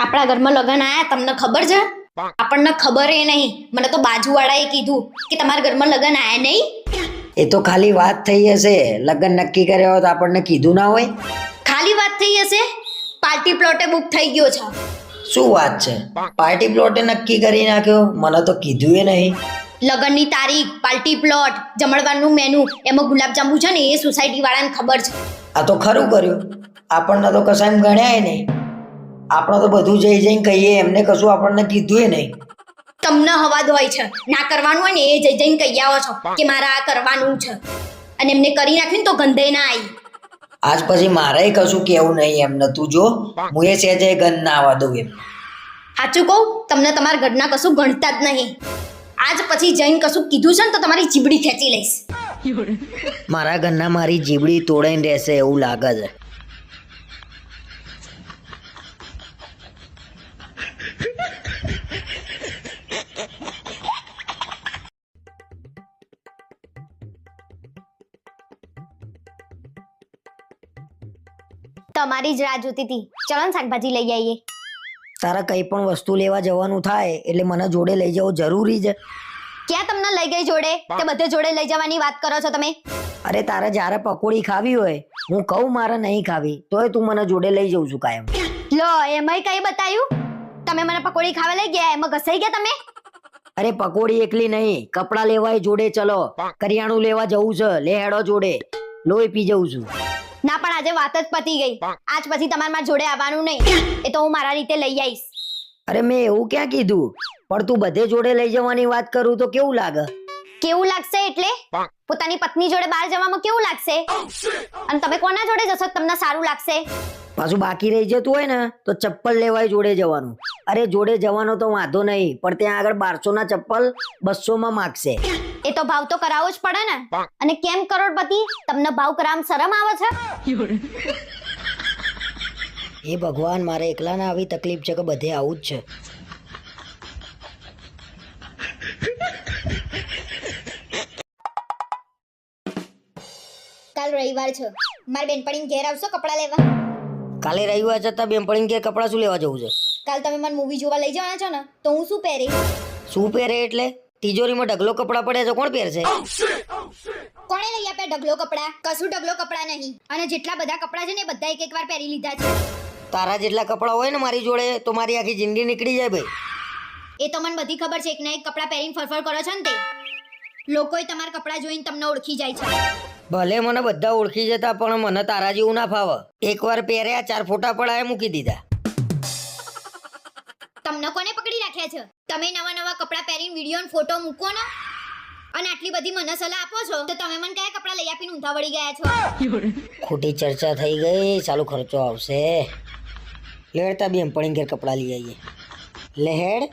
આપણા ઘરમાં લગન આયા તમને ખબર છે? આપણને ખબર એ નહીં, મને તો બાજુવાળાએ કીધું કે તમારા ઘરમાં લગન આયા નહીં. એ તો ખાલી વાત થઈ હશે. લગ્ન નક્કી કર્યા હોત આપણને કીધું ના હોય. ખાલી વાત થઈ હશે? પાર્ટી પ્લોટે બુક થઈ ગયો છે. શું વાત છે? પાર્ટી પ્લોટે નક્કી કરી નાખ્યો? મને તો કીધું એ નહીં. લગનની તારીખ, પાર્ટી પ્લોટ, જમણવારનું મેનુ, એમાં ગુલાબજાંબુ છે ને એ સોસાયટી વાળાને ખબર છે. આ તો ખરું કર્યું. આપણને તો કશા એમ ગણ્યાય નહીં. આપણે તો બધું જઈ જઈને કહીએ, એમને કશું આપણને કીધું એ નહીં. તમને હવાદ હોય છે, ના કરવાનું હોય ને એ જઈ જઈને કહી આવો છો કે મારે આ કરવાનું છે, અને એમને કરી નાખ્યું ને તો ગંધે ના આવી. આજ પછી મારે કશું કેવું નહીં એમને. તું જો, હું એ સહેજે ગંધ ના આવવા દઉં એમ. સાચું કહું, તમને તમારા ઘરના કશું ગણતા જ નહીં. આજ પછી જઈને કશું કીધું છે ને તો તમારી જીબડી ખેંચી લઈશ. મારા ઘરના મારી જીબડી તોડાઈને રહેશે એવું લાગે છે. તમારી જ રાહ જોતી હતી. ચલો ને શાકભાજી લઈ આવીએ. તારા કઈ પણ વસ્તુ લેવા જવાનું થાય એટલે મને જોડે લઈ જવો જરૂરી છે. ક્યાં તમને લઈ ગઈ જોડે? તે બધે જોડે લઈ જવાની વાત કરો છો તમે? અરે તારે જ્યારે પકોડી ખાવી હોય, હું કહું મારે નહીં ખાવી, તોય તું મને જોડે લઈ જઉં છું કાયમ. લો, એમાંય કઈ બતાયું? તમે મને પકોડી ખાવા લઈ ગયા, એમાં ઘસાઈ ગયા તમે? અરે પકોડી એકલી નહીં, કપડાં લેવાય જોડે. ચલો, કરિયાણું લેવા જવું છે, લે હેડો જોડે. લોહી પી જઉં છું. ના, પણ આજે વાત જ પતી ગઈ. આજ પછી તમારે મારા જોડે આવવાનું નહીં. એ તો હું મારા રીતે લઈ આવીશ. અરે મેં એવું ક્યાં કીધું? પણ તું બધે જોડે લઈ જવાની વાત કરું તો કેવું લાગે? કેવું લાગશે એટલે? પોતાની પત્ની જોડે બહાર જવામાં કેવું લાગશે? અને તમે કોના જોડે જશો તમને સારું લાગશે? પાછું બાકી રહી જતું હોય ને તો ચપ્પલ લેવાય જોડે જવાનું. અરે જોડે જવાનો તો વાંધો નહીં, પણ ત્યાં આગળ 1200 ના ચપ્પલ 200 માં માગશે. એ તો ભાવ તો કરાવવો જ પડે ને. અને કેમ કરોડપતિ, તમને ભાવ કરાવવામાં શરમ આવે છે? એ ભગવાન, મારે એકલાને આવી તકલીફ છે કે બધે આવું જ છે? કાલ રવિવાર છે, મારી બેનપણી ઘેર આવશો કપડાં લેવા? કાલે રવિવાર છતાં બેનપણી કે કપડાં શું લેવા જવું છે? કાલ તમે મને મૂવી જોવા લઈ જવાના છો ને, તો હું શું પહેરી? શું પહેરે એટલે? તિજોરીમાં ઢગલો કપડાં પડ્યા છે, કોણ પહેરશે? કોણે લઈ આપ્યા ઢગલો કપડાં? કશું ઢગલો કપડાં નહીં. અને જેટલા બધા કપડાં છે ને એ બધા એક વાર પહેરી લીધા છે. તારા જેટલા કપડાં હોય ને મારી જોડે તો મારી આખી જિંદગી નીકળી જાય ભાઈ. એ તો મને બધી ખબર છે. એક ના એક કપડાં પહેરીને ફરફર કરો છો ને તે લોકોય તમારા કપડાં જોઈને તમને ઓળખી જાય છે. ભલે મને બધા ઓળખી જતા, પણ મને તારા જેવું ના ફાવે. એકવાર પહેર્યા, 4 ફોટા પડાય મૂકી દીધા. તમને કોને પકડી રાખ્યા છે? તમે નવા નવા કપડાં પહેરીને વિડીયો અને ફોટો મૂકો ને, અને આટલી બધી મને સલાહ આપો છો, તો તમે મને કયા કપડાં લઈ આપીને ઊંધા વળી ગયા છો? ખોટી ચર્ચા થઈ ગઈ, ચાલુ ખર્ચો આવશે. લેડતા બેનપણી ઘેર કપડાં લઈ આવીએ. લે હેડ.